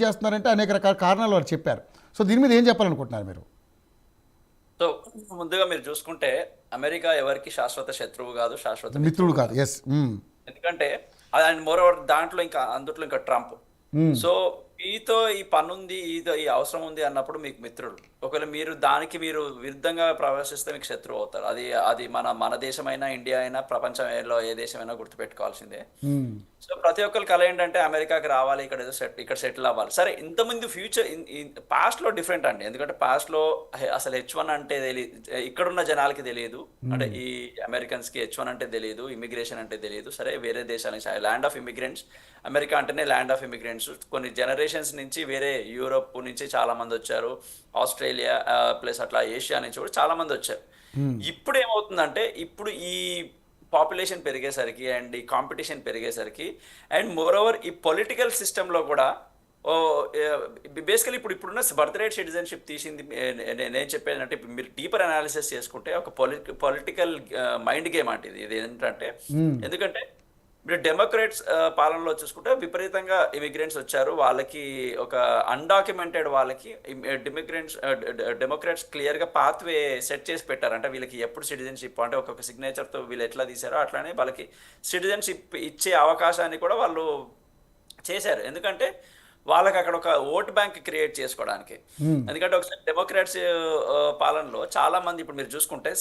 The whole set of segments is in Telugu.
చేస్తున్నారంటే అనేక రకాల కారణాలు వారు చెప్పారు. సో దీని మీద ఏం చెప్పాలనుకుంటున్నారు మీరు? సో ముందుగా మీరు చూసుకుంటే అమెరికా ఎవరికి శాశ్వత శత్రువు కాదు, శాశ్వత మిత్రుడు మిత్రుడు కాదు. కాదు. ఎస్. ఎందుకంటే అండ్ మోర్ ఓవర్ దాంట్లో ఇంకా అందుట్లో ఇంకా ట్రంప్. సో మీతో ఈ పనుంది, ఈ అవసరం ఉంది అన్నప్పుడు మీకు మిత్రుడు. ఒకవేళ మీరు విరుద్ధంగా ప్రవేశిస్తే మీకు శత్రువు అవుతారు. అది అది మన దేశమైనా, ఇండియా అయినా, ప్రపంచంలో ఏ దేశమైనా గుర్తుపెట్టుకోవాల్సిందే. సో ప్రతి ఒక్కరి కల ఏంటంటే అమెరికాకి రావాలి, ఇక్కడ ఏదో ఇక్కడ సెటిల్ అవ్వాలి. సరే, ఇంతకుముందు ఫ్యూచర్ పాస్ట్ లో డిఫరెంట్ అండి. ఎందుకంటే పాస్ట్ లో అసలు H1 అంటే తెలియదు, ఇక్కడున్న జనాలకి తెలియదు. అంటే ఈ అమెరికన్స్ కి H1 అంటే తెలియదు, ఇమిగ్రేషన్ అంటే తెలియదు. సరే, వేరే దేశాల నుంచి ల్యాండ్ ఆఫ్ ఇమిగ్రెంట్స్, అమెరికా అంటేనే ల్యాండ్ ఆఫ్ ఇమిగ్రెంట్స్. కొన్ని జనరేషన్స్ నుంచి వేరే యూరోప్ నుంచి చాలా మంది వచ్చారు, ఆస్ట్రేలియా ప్లస్ అట్లా ఏషియా నుంచి కూడా చాలా మంది వచ్చారు. ఇప్పుడు ఏమవుతుందంటే, ఇప్పుడు ఈ పాపులేషన్ పెరిగేసరికి అండ్ ఈ కాంపిటీషన్ పెరిగేసరికి అండ్ మోర్ ఓవర్ ఈ పొలిటికల్ సిస్టంలో కూడా బేసికలీ ఇప్పుడున్న బర్త్ రేట్ సిటిజన్షిప్ తీసింది. నేను చెప్పేది అంటే, ఇప్పుడు మీరు డీపర్ అనాలిసిస్ చేసుకుంటే ఒక పొలిటికల్ మైండ్ గేమ్ అంటే ఇది ఏంటంటే, ఎందుకంటే మీరు డెమోక్రాట్స్ పాలనలో చూసుకుంటే విపరీతంగా ఇమిగ్రెంట్స్ వచ్చారు. వాళ్ళకి ఒక అన్డాక్యుమెంటెడ్ వాళ్ళకి డెమోక్రాట్స్ క్లియర్గా పాత్వే సెట్ చేసి పెట్టారు. అంటే వీళ్ళకి ఎప్పుడు సిటిజన్షిప్ అంటే ఒక్కొక్క సిగ్నేచర్తో వీళ్ళు ఎట్లా తీశారో అట్లానే వాళ్ళకి సిటిజన్షిప్ ఇచ్చే అవకాశాన్ని కూడా వాళ్ళు చేశారు. ఎందుకంటే వాళ్ళకి అక్కడ ఒక ఓట్ బ్యాంక్ క్రియేట్ చేసుకోవడానికి. ఎందుకంటే ఒకసారి డెమోక్రాట్స్ పాలనలో చాలా మంది, ఇప్పుడు మీరు చూసుకుంటే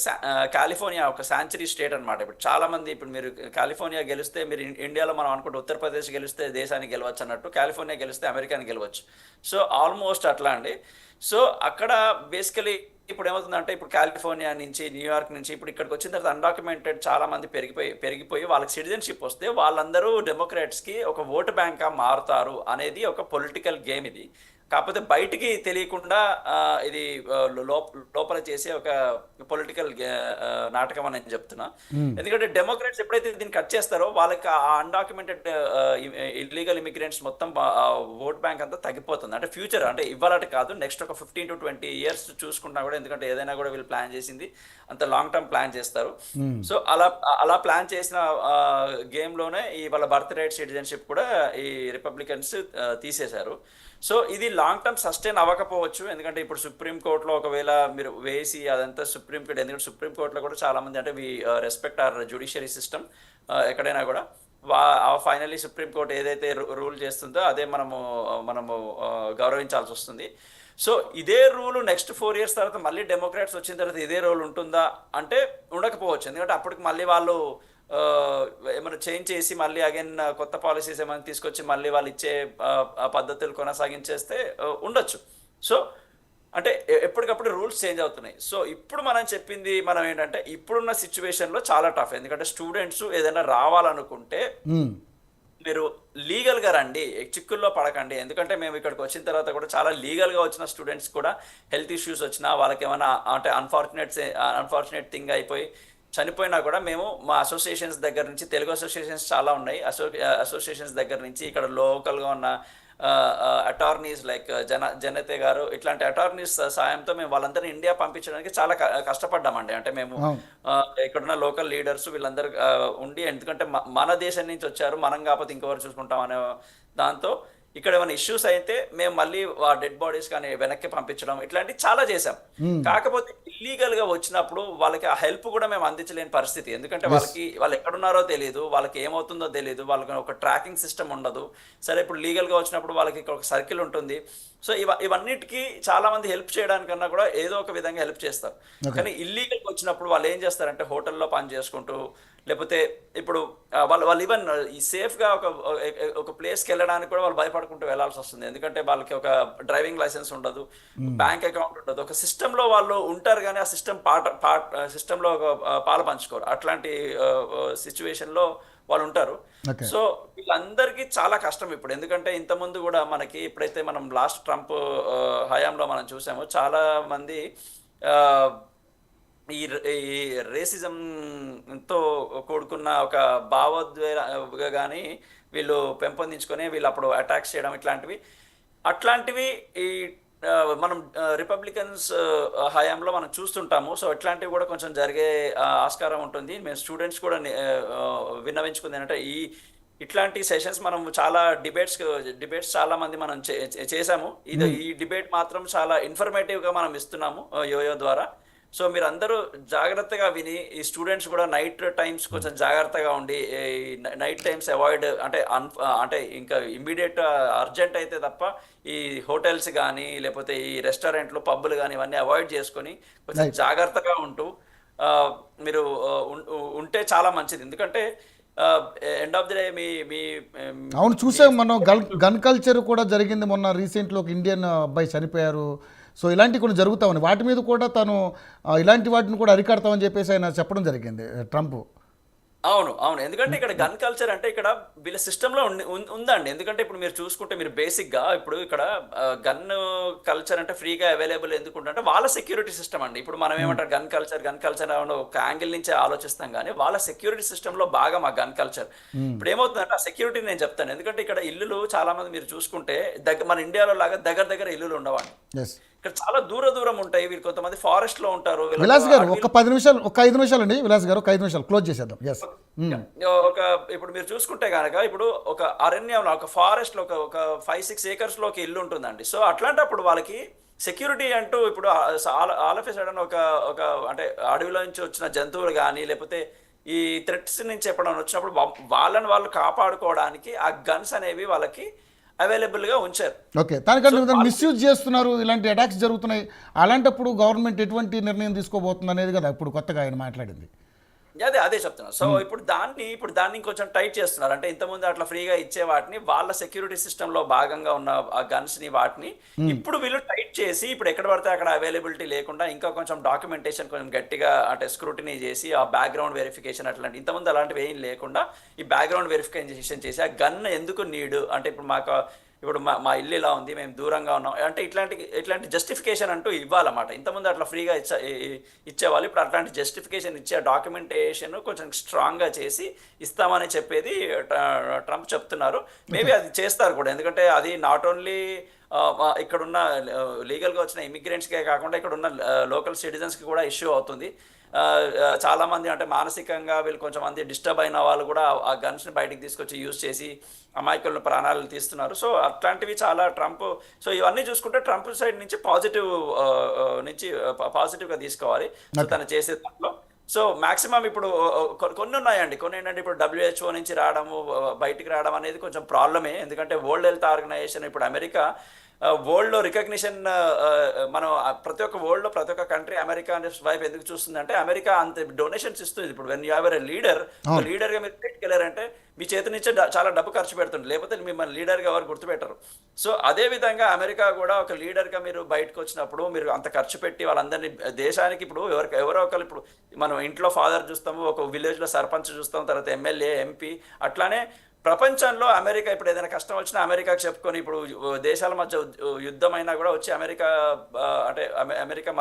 కాలిఫోర్నియా ఒక శాంచురీ స్టేట్ అనమాట. ఇప్పుడు చాలా మంది, ఇప్పుడు మీరు కాలిఫోర్నియా గెలిస్తే, మీరు ఇండియాలో మనం అనుకుంటే ఉత్తరప్రదేశ్ గెలిస్తే దేశానికి గెలవచ్చు అన్నట్టు, కాలిఫోర్నియా గెలిస్తే అమెరికాని గెలవచ్చు. సో ఆల్మోస్ట్ అట్లా అండి. సో అక్కడ బేసికలీ ఇప్పుడు ఏమవుతుందంటే, ఇప్పుడు కాలిఫోర్నియా నుంచి, న్యూయార్క్ నుంచి ఇప్పుడు ఇక్కడికి వచ్చిన తర్వాత అన్డాక్యుమెంటెడ్ చాలా మంది పెరిగిపోయి వాళ్ళకి సిటిజన్షిప్ వస్తే వాళ్ళందరూ డెమోక్రాట్స్కి ఒక ఓటు బ్యాంక్గా మారుతారు అనేది ఒక పొలిటికల్ గేమ్ ఇది. కాకపోతే బయటికి తెలియకుండా ఇది లోపల చేసే ఒక పొలిటికల్ నాటకం అని నేను చెప్తున్నా. ఎందుకంటే డెమోక్రాట్స్ ఎప్పుడైతే దీన్ని కట్ చేస్తారో వాళ్ళకి ఆ అన్డాక్యుమెంటెడ్ ఇల్లీగల్ ఇమిగ్రెంట్స్ మొత్తం ఓట్ బ్యాంక్ అంతా తగ్గిపోతుంది. అంటే ఫ్యూచర్ అంటే ఇవ్వాలంటే కాదు, నెక్స్ట్ ఒక 15 to 20 years చూసుకుంటా కూడా, ఎందుకంటే ఏదైనా కూడా వీళ్ళు ప్లాన్ చేసింది అంత లాంగ్ టర్మ్ ప్లాన్ చేస్తారు. సో అలా ప్లాన్ చేసిన గేమ్లోనే ఈ వాళ్ళ బర్త్ రైట్ సిటిజన్షిప్ కూడా ఈ రిపబ్లికన్స్ తీసేశారు. సో ఇది లాంగ్ టర్మ్ సస్టైన్ అవ్వకపోవచ్చు. ఎందుకంటే ఇప్పుడు సుప్రీంకోర్టులో ఒకవేళ మీరు వేసి అదంతా సుప్రీంకోర్టు, ఎందుకంటే సుప్రీంకోర్టులో కూడా చాలా మంది అంటే we respect our judiciary system. ఎక్కడైనా కూడా ఫైనల్లీ సుప్రీంకోర్టు ఏదైతే రూల్ చేస్తుందో అదే మనము గౌరవించాల్సి వస్తుంది. సో ఇదే రూల్ నెక్స్ట్ 4 years తర్వాత మళ్ళీ డెమోక్రాట్స్ వచ్చిన తర్వాత ఇదే రూల్ ఉంటుందా అంటే ఉండకపోవచ్చు. ఎందుకంటే అప్పటికి మళ్ళీ వాళ్ళు ఏమైనా చేంజ్ చేసి మళ్ళీ అగైన్ కొత్త పాలసీస్ ఏమైనా తీసుకొచ్చి మళ్ళీ వాళ్ళు ఇచ్చే పద్ధతులు కొనసాగించేస్తే ఉండొచ్చు. సో అంటే ఎప్పటికప్పుడు రూల్స్ చేంజ్ అవుతున్నాయి. సో ఇప్పుడు మనం ఏంటంటే, ఇప్పుడున్న సిచ్యువేషన్లో చాలా టఫ్. ఎందుకంటే స్టూడెంట్స్ ఏదైనా రావాలనుకుంటే మీరు లీగల్గా రండి, చిక్కుల్లో పడకండి. ఎందుకంటే మేము ఇక్కడికి వచ్చిన తర్వాత కూడా చాలా లీగల్గా వచ్చిన స్టూడెంట్స్ కూడా హెల్త్ ఇష్యూస్ వచ్చినా, వాళ్ళకి ఏమైనా అంటే అన్ఫార్చునేట్ థింగ్ అయిపోయి చనిపోయినా కూడా మేము మా అసోసియేషన్స్ దగ్గర నుంచి, తెలుగు అసోసియేషన్స్ చాలా ఉన్నాయి, అసోసియేషన్స్ దగ్గర నుంచి ఇక్కడ లోకల్గా ఉన్న అటార్నీస్ లైక్ జనతే గారు, ఇట్లాంటి అటార్నీస్ సాయంతో మేము వాళ్ళందరినీ ఇండియా పంపించడానికి చాలా కష్టపడ్డామండి. అంటే మేము ఇక్కడున్న లోకల్ లీడర్స్ వీళ్ళందరూ ఉండి, ఎందుకంటే మన దేశం నుంచి వచ్చారు, మనం కాకపోతే ఇంకెవరు చూసుకుంటాం అనే దాంతో ఇక్కడ ఏమైనా ఇష్యూస్ అయితే మేము మళ్ళీ ఆ డెడ్ బాడీస్ కానీ వెనక్కి పంపించడం ఇట్లాంటివి చాలా చేసాం. కాకపోతే ఇల్లీగల్ గా వచ్చినప్పుడు వాళ్ళకి ఆ హెల్ప్ కూడా మేము అందించలేని పరిస్థితి. ఎందుకంటే వాళ్ళు ఎక్కడున్నారో తెలియదు, వాళ్ళకి ఏమవుతుందో తెలియదు, వాళ్ళకి ఒక ట్రాకింగ్ సిస్టమ్ ఉండదు. సరే, ఇప్పుడు లీగల్ గా వచ్చినప్పుడు వాళ్ళకి ఒక సర్కిల్ ఉంటుంది. సో ఇవన్నిటికీ చాలా మంది హెల్ప్ చేయడానికన్నా కూడా ఏదో ఒక విధంగా హెల్ప్ చేస్తారు. కానీ ఇల్లీగల్ వచ్చినప్పుడు వాళ్ళు ఏం చేస్తారంటే, హోటల్లో పని చేసుకుంటూ, లేకపోతే ఇప్పుడు వాళ్ళు ఈవెన్ ఈ సేఫ్గా ఒక ప్లేస్కి వెళ్ళడానికి కూడా వాళ్ళు భయపడుకుంటూ వెళ్ళాల్సి వస్తుంది. ఎందుకంటే వాళ్ళకి ఒక డ్రైవింగ్ లైసెన్స్ ఉండదు, బ్యాంక్ అకౌంట్ ఉండదు. ఒక సిస్టంలో వాళ్ళు ఉంటారు కానీ ఆ సిస్టంలో ఒక పాలు పంచుకోరు. అట్లాంటి సిచ్యువేషన్లో వాళ్ళు ఉంటారు. సో వీళ్ళందరికీ చాలా కష్టం ఇప్పుడు. ఎందుకంటే ఇంతకుముందు కూడా మనకి ఇప్పుడైతే మనం లాస్ట్ ట్రంప్ హయాంలో మనం చూసాము, చాలా మంది ఈ రేసిజంతో కూడుకున్న ఒక భావోద్వేగ కానీ వీళ్ళు పెంపొందించుకొని వీళ్ళు అప్పుడు అటాక్స్ చేయడం అట్లాంటివి ఈ మనం రిపబ్లికన్స్ హయాంలో మనం చూస్తుంటాము. సో ఇట్లాంటివి కూడా కొంచెం జరిగే ఆస్కారం ఉంటుంది. మేము స్టూడెంట్స్ కూడా విన్నవించుకుంది ఏంటంటే, ఇట్లాంటి సెషన్స్ మనం చాలా డిబేట్స్ చాలా మంది మనం చేసాము. ఈ డిబేట్ మాత్రం చాలా ఇన్ఫర్మేటివ్గా మనం ఇస్తున్నాము యోయో ద్వారా. సో మీరందరూ జాగ్రత్తగా విని ఈ స్టూడెంట్స్ కూడా నైట్ టైమ్స్ కొంచెం జాగ్రత్తగా ఉండి ఈ నైట్ టైమ్స్ అవాయిడ్ అంటే ఇంకా ఇమ్మీడియట్ అర్జెంట్ అయితే తప్ప ఈ హోటల్స్ కానీ లేకపోతే ఈ రెస్టారెంట్లు పబ్బులు కానీ ఇవన్నీ అవాయిడ్ చేసుకొని కొంచెం జాగ్రత్తగా ఉంటూ మీరు ఉంటే చాలా మంచిది. ఎందుకంటే ఎండ్ ఆఫ్ ది డే మీ అవును, చూసాం మనం గన్ కల్చర్ కూడా జరిగింది మొన్న రీసెంట్లో. ఒక ఇండియన్ అబ్బాయి చనిపోయారు. సో ఇలాంటివి కొన్ని జరుగుతామని వాటి మీద కూడా తను ఇలాంటి వాటిని కూడా అరికడతామని చెప్పేసి ఆయన చెప్పడం జరిగింది ట్రంప్. అవును అవును, ఎందుకంటే ఇక్కడ గన్ కల్చర్ అంటే ఇక్కడ వీళ్ళ సిస్టంలో ఉందండి. ఎందుకంటే ఇప్పుడు మీరు చూసుకుంటే మీరు బేసిక్గా ఇప్పుడు ఇక్కడ గన్ కల్చర్ అంటే ఫ్రీగా అవైలబుల్ ఎందుకుంటే వాళ్ళ సెక్యూరిటీ సిస్టమ్ అండి. ఇప్పుడు మనం ఏమంటారు గన్ కల్చర్ ఒక యాంగిల్ నుంచే ఆలోచిస్తాం, కానీ వాళ్ళ సెక్యూరిటీ సిస్టంలో భాగం ఆ గన్ కల్చర్. ఇప్పుడు ఏమవుతుందంటే ఆ సెక్యూరిటీ నేను చెప్తాను. ఎందుకంటే ఇక్కడ ఇల్లులు చాలా మంది మీరు చూసుకుంటే మన ఇండియాలో లాగా దగ్గర ఇల్లులు ఉండవండి. ఇక్కడ చాలా దూరం ఉంటాయి. వీళ్ళు కొంతమంది ఫారెస్ట్ లో ఉంటారు. విలాస్ గారు ఒక 5 నిమిషాలు అండి. విలాస్ గారు ఒక 5 నిమిషాలు క్లోజ్ చేసేద్దాం. ఇప్పుడు మీరు చూసుకుంటే కనుక ఇప్పుడు ఒక అరణ్యంలో ఒక ఫారెస్ట్ లో ఒక 5-6 ఏకర్స్ లో ఒక ఇల్లు ఉంటుందండి. సో అట్లాంటప్పుడు వాళ్ళకి సెక్యూరిటీ అంటూ ఇప్పుడు ఆల్ ఆఫ్ ఎ సడన్ ఒక అంటే అడవిలో నుంచి వచ్చిన జంతువులు కానీ లేకపోతే ఈ థ్రెట్స్ నుంచి ఎప్పుడైనా వచ్చినప్పుడు వాళ్ళని వాళ్ళు కాపాడుకోవడానికి ఆ గన్స్ అనేవి వాళ్ళకి అవైలబుల్గా ఉంచారు. ఓకే, దానికంటే మిస్యూజ్ చేస్తున్నారు, ఇలాంటి అటాక్స్ జరుగుతున్నాయి. అలాంటప్పుడు గవర్నమెంట్ ఎటువంటి నిర్ణయం తీసుకోబోతుంది అనేది కదా ఇప్పుడు కొత్తగా ఆయన మాట్లాడింది. అదే చెప్తున్నారు. సో ఇప్పుడు దాన్ని కొంచెం టైట్ చేస్తున్నారు. అంటే ఇంతకుముందు అట్లా ఫ్రీగా ఇచ్చే వాటిని వాళ్ళ సెక్యూరిటీ సిస్టంలో భాగంగా ఉన్న ఆ గన్స్ని వాటిని ఇప్పుడు వీళ్ళు టైట్ చేసి ఇప్పుడు ఎక్కడ పడితే అక్కడ అవైలబిలిటీ లేకుండా ఇంకా కొంచెం డాక్యుమెంటేషన్ కొంచెం గట్టిగా అంటే స్క్రూటినీ చేసి ఆ బ్యాక్గ్రౌండ్ వెరిఫికేషన్ అట్లాంటి ఇంతకుముందు అలాంటివి ఏం లేకుండా ఈ బ్యాక్గ్రౌండ్ వెరిఫికేషన్ చేసి ఆ గన్ ఎందుకు నీడ్ అంటే ఇప్పుడు మా ఇల్లు ఇలా ఉంది, మేము దూరంగా ఉన్నాం అంటే ఇట్లాంటి జస్టిఫికేషన్ అంటూ ఇవ్వాలన్నమాట. ఇంతకుముందు అట్లా ఫ్రీగా ఇచ్చేవాళ్ళు. ఇప్పుడు అట్లాంటి జస్టిఫికేషన్ ఇచ్చే డాక్యుమెంటేషన్ కొంచెం స్ట్రాంగ్గా చేసి ఇస్తామని చెప్పేది ట్రంప్ చెప్తున్నారు. మేబీ అది చేస్తారు కూడా, ఎందుకంటే అది నాట్ ఓన్లీ ఇక్కడున్న లీగల్గా వచ్చిన ఇమిగ్రెంట్స్కే కాకుండా ఇక్కడున్న లోకల్ సిటిజన్స్కి కూడా ఇష్యూ అవుతుంది. చాలామంది అంటే మానసికంగా వీళ్ళు కొంచెం మంది డిస్టర్బ్ అయిన వాళ్ళు కూడా ఆ గన్స్ని బయటికి తీసుకొచ్చి యూజ్ చేసి అమాయకులను ప్రాణాలు తీస్తున్నారు. సో అట్లాంటివి చాలా సో ఇవన్నీ చూసుకుంటే ట్రంప్ సైడ్ నుంచి పాజిటివ్గా తీసుకోవాలి సో తను చేసే దాంట్లో. సో మాక్సిమం ఇప్పుడు కొన్ని ఉన్నాయండి. కొన్ని ఏంటంటే ఇప్పుడు WHO నుంచి బయటికి రావడం అనేది కొంచెం ప్రాబ్లమే. ఎందుకంటే వరల్డ్ హెల్త్ ఆర్గనైజేషన్ ఇప్పుడు అమెరికా వరల్డ్లో రికగ్నిషన్ మనం ప్రతి ఒక్క కంట్రీ అమెరికా అనే వైపు ఎందుకు చూస్తుందంటే అమెరికా అంత డొనేషన్స్ ఇస్తుంది. ఇప్పుడు వెన్ యూ హ్యావ్ ఎ లీడర్గా మీరు పెట్టుకెళ్ళారంటే మీ చేతి నుంచే చాలా డబ్బు ఖర్చు పెడుతుంది, లేకపోతే మిమ్మల్ని లీడర్గా ఎవరు గుర్తుపెట్టరు. సో అదే విధంగా అమెరికా కూడా ఒక లీడర్గా మీరు బయటకు వచ్చినప్పుడు మీరు అంత ఖర్చు పెట్టి వాళ్ళందరినీ దేశానికి ఇప్పుడు ఎవరో ఒకరు ఇప్పుడు మనం ఇంట్లో ఫాదర్ చూస్తాము, ఒక విలేజ్లో సర్పంచ్ చూస్తాం, తర్వాత ఎమ్మెల్యే ఎంపీ. అట్లానే ప్రపంచంలో అమెరికా ఇప్పుడు ఏదైనా కష్టం వచ్చినా అమెరికాకి చెప్పుకొని ఇప్పుడు దేశాల మధ్య యుద్ధం అయినా కూడా వచ్చి అమెరికా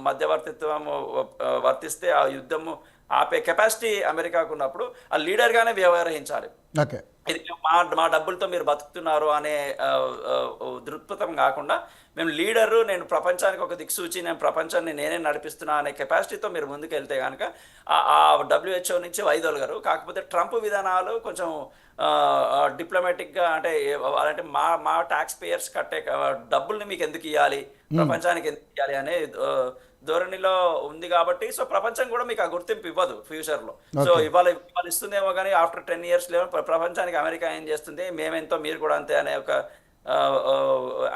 మధ్యవర్తిత్వం వర్తిస్తే ఆ యుద్ధము ఆపే కెపాసిటీ అమెరికాకు ఉన్నప్పుడు ఆ లీడర్గానే వ్యవహరించాలి. ఇది మా డబ్బులతో మీరు బతుకుతున్నారు అనే దృక్పథం కాకుండా మేము లీడరు, నేను ప్రపంచానికి ఒక దిక్సూచి, నేను ప్రపంచాన్ని నేనే నడిపిస్తున్నా అనే కెపాసిటీతో మీరు ముందుకు వెళ్తే కనుక ఆ WHO నుంచి వైదొలగరు. కాకపోతే ట్రంప్ విధానాలు కొంచెం డిప్లొమాటిక్గా అంటే మా ట్యాక్స్ పేయర్స్ కట్టే డబ్బుల్ని మీకు ఎందుకు ఇవ్వాలి, ప్రపంచానికి ఎందుకు ఇవ్వాలి అనే ధోరణిలో ఉంది కాబట్టి సో ప్రపంచం కూడా మీకు ఆ గుర్తింపు ఇవ్వదు ఫ్యూచర్లో. సో ఇవాళ ఇస్తుందేమో కానీ ఆఫ్టర్ 10 years ప్రపంచానికి అమెరికా ఏం చేస్తుంది, మేమెంతో మీరు కూడా అంతే అనే ఒక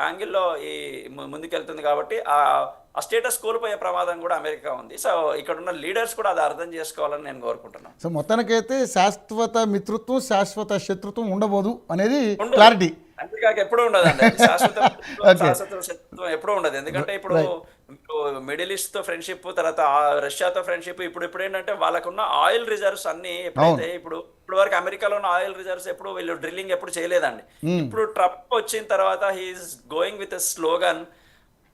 యాంగిల్లో ముందుకెళ్తుంది. కాబట్టి ఆ స్టేటస్ కోల్పోయే ప్రమాదం కూడా అమెరికా ఉంది. సో ఇక్కడ ఉన్న లీడర్స్ కూడా అది అర్థం చేసుకోవాలని నేను కోరుకుంటున్నాను. సో మొత్తానికైతే శాశ్వత మిత్రత్వం శాశ్వత శత్రుత్వం ఉండబోదు అనేది క్లారిటీ అమెరికాకి ఎప్పుడూ ఉండదండి. శాశ్వత శత్రుత్వం ఎప్పుడూ ఉండదు. ఎందుకంటే ఇప్పుడు మిడిల్ ఈస్ట్ తో ఫ్రెండ్షిప్, తర్వాత రష్యాతో ఫ్రెండ్షిప్, ఇప్పుడు ఏంటంటే వాళ్ళకున్న ఆయిల్ రిజర్వ్స్ అన్ని ఎప్పుడైతే ఇప్పుడు వరకు అమెరికాలో ఉన్న ఆయిల్ రిజర్వ్స్ ఎప్పుడు వీళ్ళు డ్రిల్లింగ్ ఎప్పుడు చేయలేదండి. ఇప్పుడు ట్రంప్ వచ్చిన తర్వాత he is going with a slogan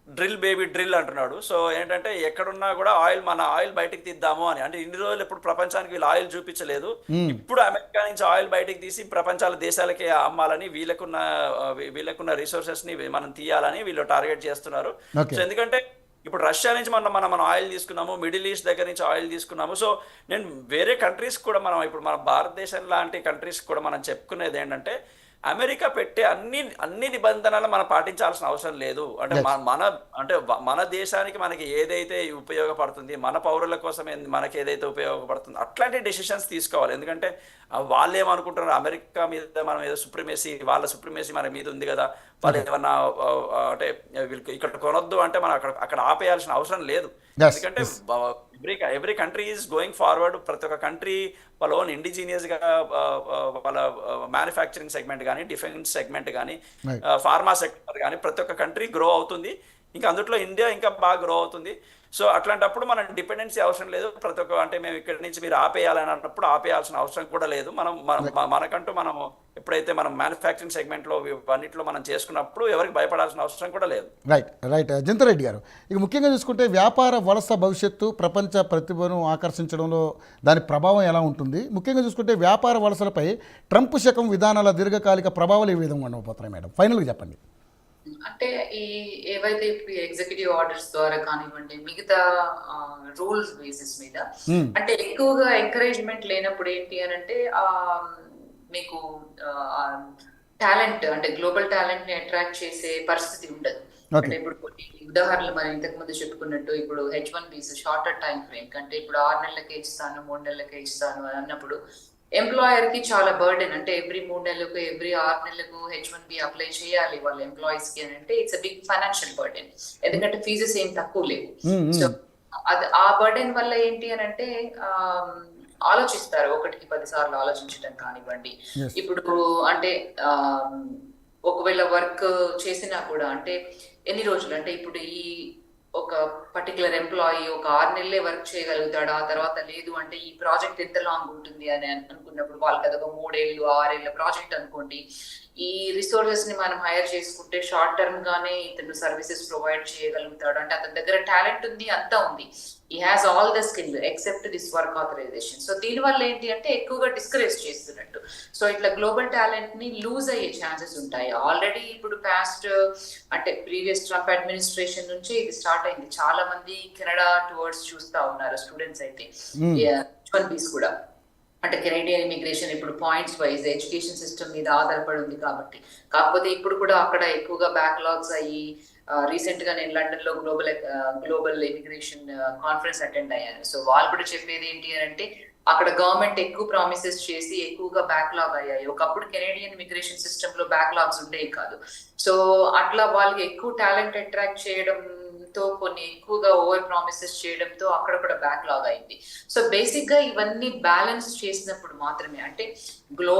drill baby drill అంటున్నాడు. సో ఏంటంటే ఎక్కడున్నా కూడా మన ఆయిల్ బయటకు తీద్దాము అని. అంటే ఇన్ని రోజులు ఇప్పుడు ప్రపంచానికి వీళ్ళు ఆయిల్ చూపించలేదు, ఇప్పుడు అమెరికా నుంచి ఆయిల్ బయటకు తీసి ప్రపంచాల దేశాలకి అమ్మాలని, వీళ్ళకున్న రిసోర్సెస్ ని మనం తీయాలని వీళ్ళు టార్గెట్ చేస్తున్నారు. సో ఎందుకంటే ఇప్పుడు రష్యా నుంచి మనం ఆయిల్ తీసుకున్నాము, మిడిల్ ఈస్ట్ దగ్గర నుంచి ఆయిల్ తీసుకున్నాము. సో నేను వేరే కంట్రీస్ కూడా మనం ఇప్పుడు మన భారతదేశం లాంటి కంట్రీస్ కూడా మనం చెప్పుకునేది ఏంటంటే అమెరికా పెట్టే అన్ని నిబంధనలు మనం పాటించాల్సిన అవసరం లేదు. అంటే ఎస్. మన దేశానికి మనకి ఏదైతే ఉపయోగపడుతుంది, మన పౌరుల కోసం మనకి ఏదైతే ఉపయోగపడుతుంది అట్లాంటి డెసిషన్స్ తీసుకోవాలి. ఎందుకంటే వాళ్ళు ఏమనుకుంటున్నారు, అమెరికా మీద మనం ఏదో వాళ్ళ సుప్రిమేసీ మన మీద ఉంది కదా, వాళ్ళు ఏమన్నా అంటే వీళ్ళకి ఇక్కడ కొనొద్దు అంటే మనం అక్కడ ఆపేయాల్సిన అవసరం లేదు. ఎస్, ఎందుకంటే yes. Every country is going forward. ప్రతి ఒక్క కంట్రీ వాళ్ళ ఓన్ ఇండిజీనియస్గా వాళ్ళ మ్యానుఫ్యాక్చరింగ్ సెగ్మెంట్ కానీ, డిఫెన్స్ సెగ్మెంట్ కానీ, రైట్. ఫార్మా సెక్టర్ కానీ ప్రతి ఒక్క కంట్రీ గ్రో అవుతుంది. ఇంకా అందులో ఇండియా ఇంకా బాగా గ్రో అవుతుంది. సో అట్లాంటప్పుడు మనం డిపెండెన్సీ అవసరం లేదు. ప్రతి ఒక్క అంటే మేము ఇక్కడి నుంచి మీరు ఆపేయాలని అన్నప్పుడు ఆపేయాల్సిన అవసరం కూడా లేదు. మనకంటూ మనం ఎప్పుడైతే మనం మ్యానుఫ్యాక్చరింగ్ సెగ్మెంట్లో అన్నింటిలో మనం చేసుకున్నప్పుడు ఎవరికి భయపడాల్సిన అవసరం కూడా లేదు. Right, right. జింతరెడ్డి గారు, ఇక ముఖ్యంగా చూసుకుంటే వ్యాపార వలస భవిష్యత్తు ప్రపంచ ప్రతిభను ఆకర్షించడంలో దాని ప్రభావం ఎలా ఉంటుంది? ముఖ్యంగా చూసుకుంటే వ్యాపార వలసలపై ట్రంప్ శకం విధానాల దీర్ఘకాలిక ప్రభావాలు ఏ విధంగా ఉండబోతున్నాయి మేడం? ఫైనల్గా చెప్పండి. అంటే ఏవైతే ఇప్పుడు ఎగ్జిక్యూటివ్ ఆర్డర్స్ ద్వారా కానివ్వండి, మిగతా రూల్స్ బేసిస్ మీద అంటే ఎక్కువగా ఎంకరేజ్మెంట్ లేనప్పుడు ఏంటి అని అంటే మీకు టాలెంట్ అంటే గ్లోబల్ టాలెంట్ ని అట్రాక్ట్ చేసే పరిస్థితి ఉండదు. అంటే ఇప్పుడు కొన్ని ఉదాహరణలు మనం ఇంతకు ముందు చెప్పుకున్నట్టు ఇప్పుడు H1Bs షార్టర్ టైం ఫ్రేమ్ కంటే ఇప్పుడు 6 నెలలకే ఇస్తాను, 3 నెలలకే ఇస్తాను అని అన్నప్పుడు ఎంప్లాయర్ కి చాలా బర్డెన్. అంటే ఎవ్రీ 3 నెలలకు, ఎవ్రీ 6 నెలలకు H1B అప్లై చేయాలి వాళ్ళ ఎంప్లాయీస్ కి అని అంటే it's a big financial burden. ఎందుకంటే ఫీజెస్ ఏం తక్కువ లేవు. సో అది ఆ బర్డెన్ వల్ల ఏంటి అని అంటే ఆలోచిస్తారు, 1కి 10 సార్లు ఆలోచించడం కానివ్వండి. ఇప్పుడు అంటే ఒకవేళ వర్క్ చేసినా కూడా అంటే ఎన్ని రోజులు అంటే ఇప్పుడు ఈ ఒక పర్టికులర్ ఎంప్లాయీ ఒక 6 నెలలే వర్క్ చేయగలుగుతాడు, ఆ తర్వాత లేదు అంటే ఈ ప్రాజెక్ట్ ఎంత లాంగ్ ఉంటుంది అని అనుకున్నప్పుడు వాళ్ళకి అదొక 3 ఏళ్ళు 6 ఏళ్ళ ప్రాజెక్ట్ అనుకోండి. ఈ రిసోర్సెస్ ని మనం హైర్ చేసుకుంటే షార్ట్ టర్మ్ గానే ఇతను సర్వీసెస్ ప్రొవైడ్ చేయగలుగుతాడు. అంటే అతని దగ్గర టాలెంట్ ఉంది, అంతా ఉంది, ఈ has all the skill except this work authorisation. So దీనివల్ల ఏంటి అంటే ఎక్కువగా డిస్కరేజ్ చేస్తున్నట్టు. సో ఇట్లా గ్లోబల్ టాలెంట్ ని లూజ్ అయ్యే ఛాన్సెస్ ఉంటాయి. ఆల్రెడీ ఇప్పుడు పాస్ట్ అంటే ప్రీవియస్ ట్రంప్ అడ్మినిస్ట్రేషన్ నుంచి ఇది స్టార్ట్ అయింది. చాలా మంది కెనడా టువర్డ్స్ చూస్తా ఉన్నారు స్టూడెంట్స్ అయితే, H1Bs కూడా. అంటే కెనేడియన్ ఇమిగ్రేషన్ ఇప్పుడు పాయింట్స్ వైజ్ ఎడ్యుకేషన్ సిస్టమ్ మీద ఆధారపడి ఉంది కాబట్టి. కాకపోతే ఇప్పుడు కూడా అక్కడ ఎక్కువగా బ్యాక్లాగ్స్ అయ్యి రీసెంట్ గా నేను లండన్ లో గ్లోబల్ ఇమిగ్రేషన్ కాన్ఫరెన్స్ అటెండ్ అయ్యాను. సో వాళ్ళు కూడా చెప్పేది ఏంటి అని అంటే అక్కడ గవర్నమెంట్ ఎక్కువ ప్రామిసెస్ చేసి ఎక్కువగా బ్యాక్లాగ్ అయ్యాయి. ఒకప్పుడు కెనేడియన్ ఇమిగ్రేషన్ సిస్టమ్ లో బ్యాక్లాగ్స్ ఉండేవి కాదు. సో అట్లా వాళ్ళకి ఎక్కువ టాలెంట్ అట్రాక్ట్ చేయడంతో కొన్ని ఎక్కువగా ఓవర్ ప్రామిసెస్ చేయడంతో అక్కడ కూడా బ్యాక్లాగ్ అయింది. సో బేసిక్ గా ఇవన్నీ బ్యాలెన్స్ చేసినప్పుడు మాత్రమే అంటే గ్లోబల్